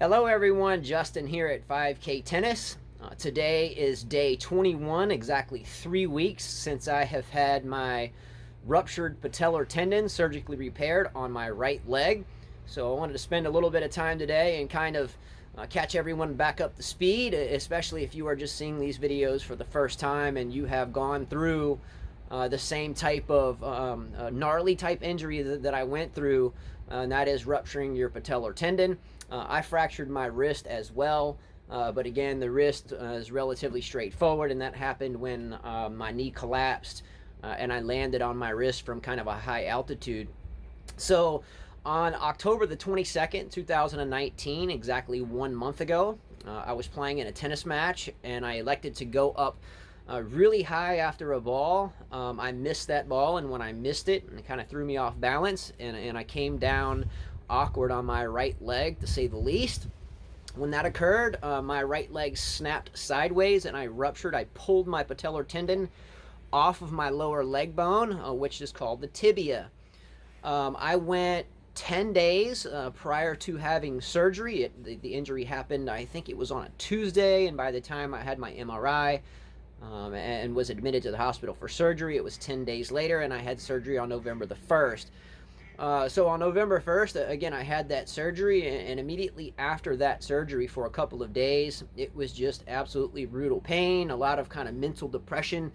Hello everyone, Justin here at 5K Tennis. Today is day 21, exactly 3 weeks since I have had my ruptured patellar tendon surgically repaired on my right leg. So I wanted to spend a little bit of time today and kind of catch everyone back up to speed, especially if you are just seeing these videos for the first time and you have gone through the same type of gnarly type injury that I went through, and that is rupturing your patellar tendon. I fractured my wrist as well, but again, the wrist is relatively straightforward, and that happened when my knee collapsed and I landed on my wrist from kind of a high altitude. So on October the 22nd, 2019, exactly 1 month ago, I was playing in a tennis match and I elected to go up really high after a ball. I missed that ball, and when I missed it, it kind of threw me off balance, and I came down awkward on my right leg, to say the least. When that occurred, my right leg snapped sideways and I ruptured. I pulled my patellar tendon off of my lower leg bone, which is called the tibia. I went 10 days prior to having surgery. The injury happened, I think it was on a Tuesday, and by the time I had my MRI and was admitted to the hospital for surgery, it was 10 days later, and I had surgery on November the 1st. So on November 1st, again, I had that surgery, and immediately after that surgery for a couple of days, it was just absolutely brutal pain, a lot of kind of mental depression,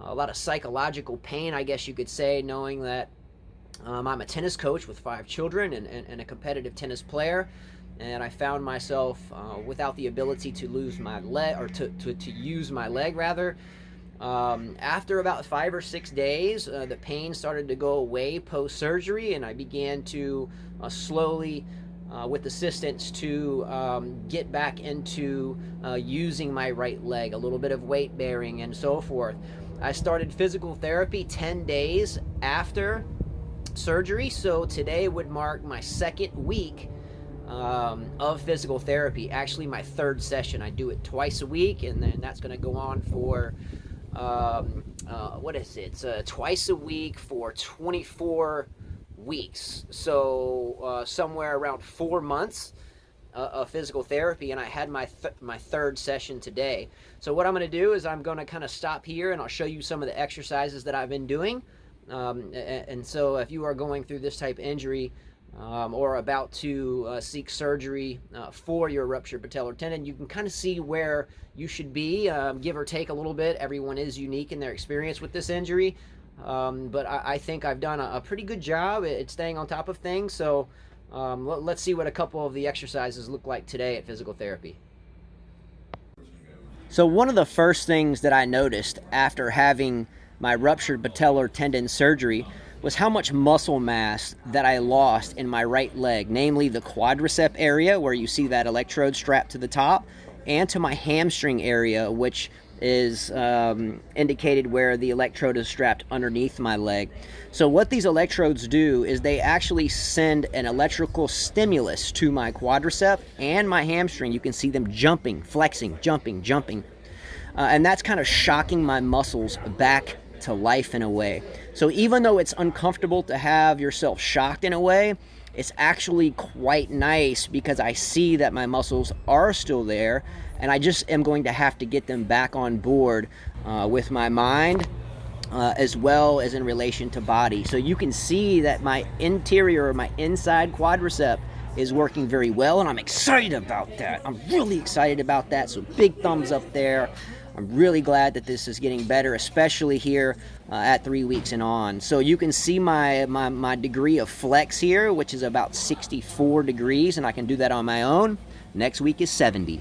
a lot of psychological pain, I guess you could say, knowing that I'm a tennis coach with 5 children and a competitive tennis player, and I found myself without the ability to lose my leg, or to use my leg rather. After about 5 or 6 days, the pain started to go away post-surgery, and I began to slowly, with assistance, to get back into using my right leg, a little bit of weight bearing and so forth. I started physical therapy 10 days after surgery, so today would mark my 2nd week of physical therapy. Actually, my 3rd session. I do it twice a week, and then that's going to go on for what is it? Twice a week for 24 weeks. So somewhere around 4 months of physical therapy, and I had my 3rd session today. So what I'm going to do is I'm going to kind of stop here, and I'll show you some of the exercises that I've been doing. And so if you are going through this type of injury, or about to seek surgery for your ruptured patellar tendon, you can kind of see where you should be, give or take a little bit. Everyone is unique in their experience with this injury, but I think I've done a pretty good job at staying on top of things. So let's see what a couple of the exercises look like today at physical therapy. So one of the first things that I noticed after having my ruptured patellar tendon surgery was how much muscle mass that I lost in my right leg, namely the quadricep area where you see that electrode strapped to the top, and to my hamstring area, which is indicated where the electrode is strapped underneath my leg. So what these electrodes do is they actually send an electrical stimulus to my quadricep and my hamstring. You can see them jumping, flexing, jumping. And that's kind of shocking my muscles back to life in a way. So even though it's uncomfortable to have yourself shocked in a way, it's actually quite nice because I see that my muscles are still there, and I just am going to have to get them back on board with my mind, as well as in relation to body. So you can see that my interior, or my inside quadricep, is working very well, and I'm excited about that. I'm really excited about that, so big thumbs up there. I'm really glad that this is getting better, especially here at 3 weeks and on. So you can see my degree of flex here, which is about 64 degrees, and I can do that on my own. Next week is 70.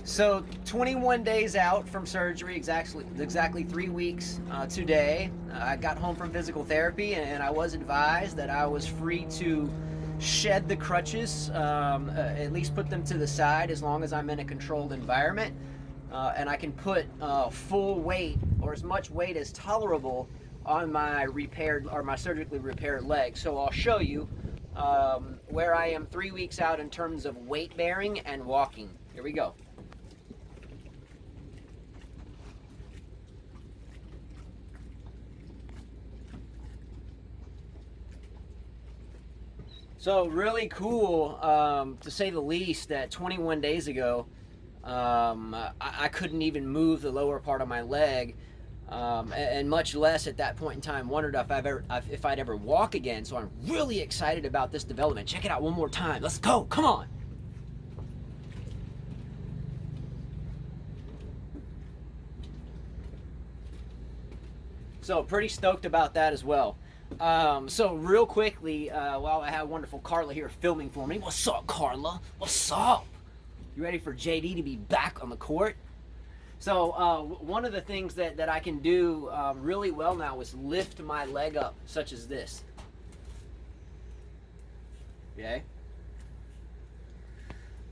So 21 days out from surgery, exactly 3 weeks today. I got home from physical therapy, and I was advised that I was free to shed the crutches, at least put them to the side as long as I'm in a controlled environment, and I can put full weight, or as much weight as tolerable, on my repaired, or my surgically repaired leg. So I'll show you where I am 3 weeks out in terms of weight bearing and walking. Here we go. So really cool, to say the least, that 21 days ago, I couldn't even move the lower part of my leg, and much less at that point in time wondered if I'd ever walk again. So I'm really excited about this development. Check it out one more time. Let's go. Come on. So pretty stoked about that as well. So real quickly, while I have wonderful Carla here filming for me. What's up, Carla? What's up? You ready for JD to be back on the court? So one of the things that I can do really well now is lift my leg up, such as this. Okay.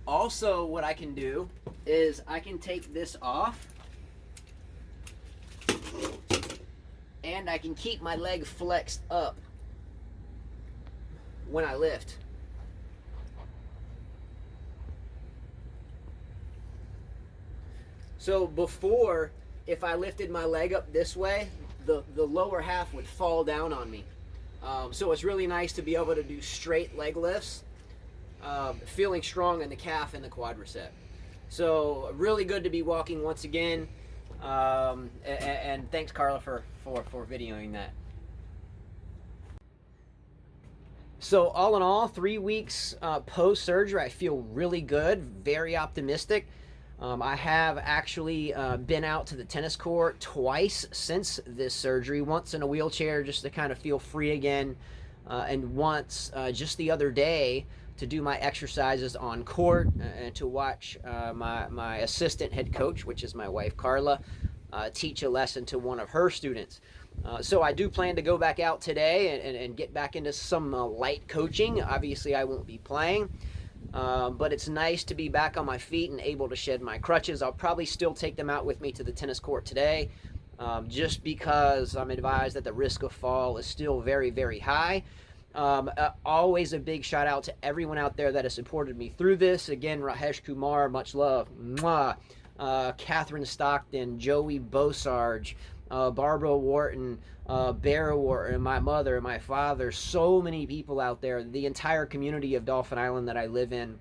Also, what I can do is I can take this off, and I can keep my leg flexed up when I lift. So before, if I lifted my leg up this way, the lower half would fall down on me. So it's really nice to be able to do straight leg lifts, feeling strong in the calf and the quadricep. So really good to be walking once again. And thanks, Carla, for videoing that. So all in all, 3 weeks post-surgery, I feel really good, very optimistic. I have actually been out to the tennis court twice since this surgery, once in a wheelchair just to kind of feel free again, and once just the other day to do my exercises on court and to watch my assistant head coach, which is my wife Carla, teach a lesson to one of her students. So I do plan to go back out today and get back into some light coaching. Obviously I won't be playing, but it's nice to be back on my feet and able to shed my crutches. I'll probably still take them out with me to the tennis court today, just because I'm advised that the risk of fall is still very, very high. Always a big shout out to everyone out there that has supported me through this. Again, Rahesh Kumar, much love. Mwah. Catherine Stockton, Joey Bosarge, Barbara Wharton, Bear Wharton, my mother, my father, so many people out there, the entire community of Dauphin Island that I live in,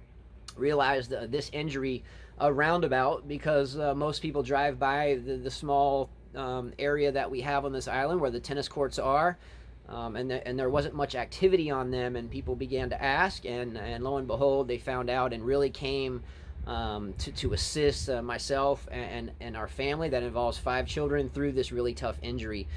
realized this injury roundabout because most people drive by the small area that we have on this island where the tennis courts are. And there wasn't much activity on them, and people began to ask, and lo and behold, they found out and really came to assist myself and our family that involves 5 children through this really tough injury.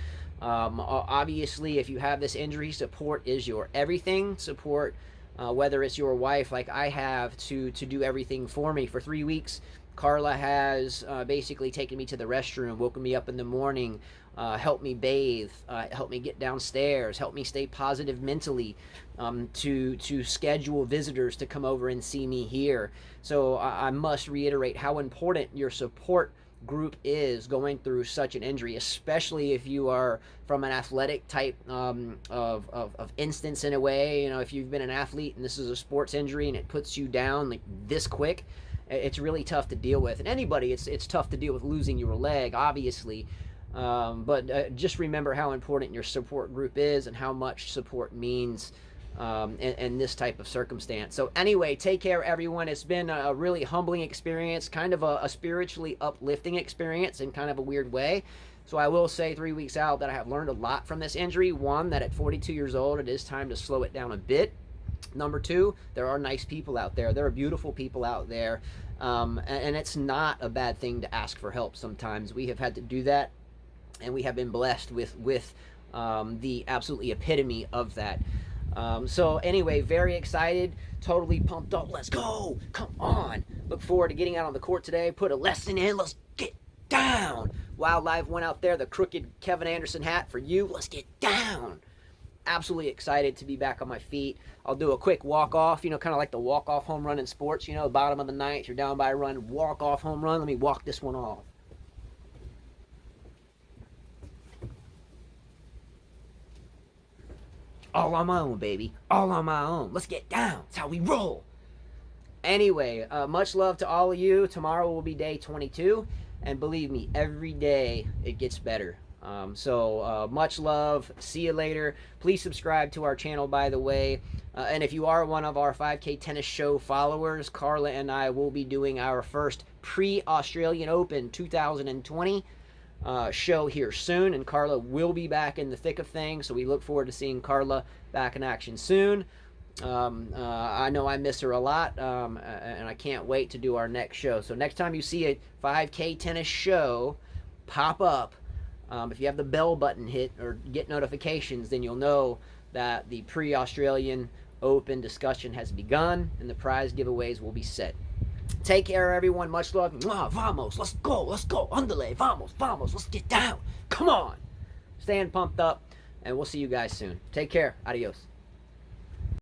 Obviously, if you have this injury, support is your everything. Support, whether it's your wife like I have to do everything for me. For 3 weeks, Carla has basically taken me to the restroom, woken me up in the morning, helped me bathe, helped me get downstairs, helped me stay positive mentally, to schedule visitors to come over and see me here. So I must reiterate how important your support group is going through such an injury, especially if you are from an athletic type of instance in a way. You know, if you've been an athlete and this is a sports injury and it puts you down like this quick, it's really tough to deal with. And anybody, it's tough to deal with losing your leg, obviously. But just remember how important your support group is and how much support means in this type of circumstance. So anyway, take care, everyone. It's been a really humbling experience, kind of a spiritually uplifting experience in kind of a weird way. So I will say 3 weeks out that I have learned a lot from this injury. One, that at 42 years old, it is time to slow it down a bit. Number 2, there are nice people out there. There are beautiful people out there. And it's not a bad thing to ask for help sometimes. We have had to do that, and we have been blessed with the absolutely epitome of that. So anyway, very excited, totally pumped up. Let's go. Come on. Look forward to getting out on the court today. Put a lesson in. Let's get down. Wildlife went out there. The crooked Kevin Anderson hat for you. Let's get down. Absolutely excited to be back on my feet. I'll do a quick walk-off, kind of like the walk-off home run in sports. Bottom of the ninth, you're down by a run, walk-off home run. Let me walk this one off. All on my own, baby. All on my own. Let's get down. That's how we roll. Anyway, much love to all of you. Tomorrow will be day 22. And believe me, every day it gets better. Much love. See you later. Please subscribe to our channel, by the way. And if you are one of our 5K Tennis Show followers, Carla and I will be doing our first pre-Australian Open 2020 show here soon. And Carla will be back in the thick of things. So we look forward to seeing Carla back in action soon. I know I miss her a lot, and I can't wait to do our next show. So next time you see a 5K Tennis Show pop up, if you have the bell button hit or get notifications, then you'll know that the pre-Australian Open discussion has begun and the prize giveaways will be set. Take care, everyone. Much love. Mwah, vamos. Let's go. Let's go. Underlay. Vamos. Vamos. Let's get down. Come on. Staying pumped up, and we'll see you guys soon. Take care. Adios.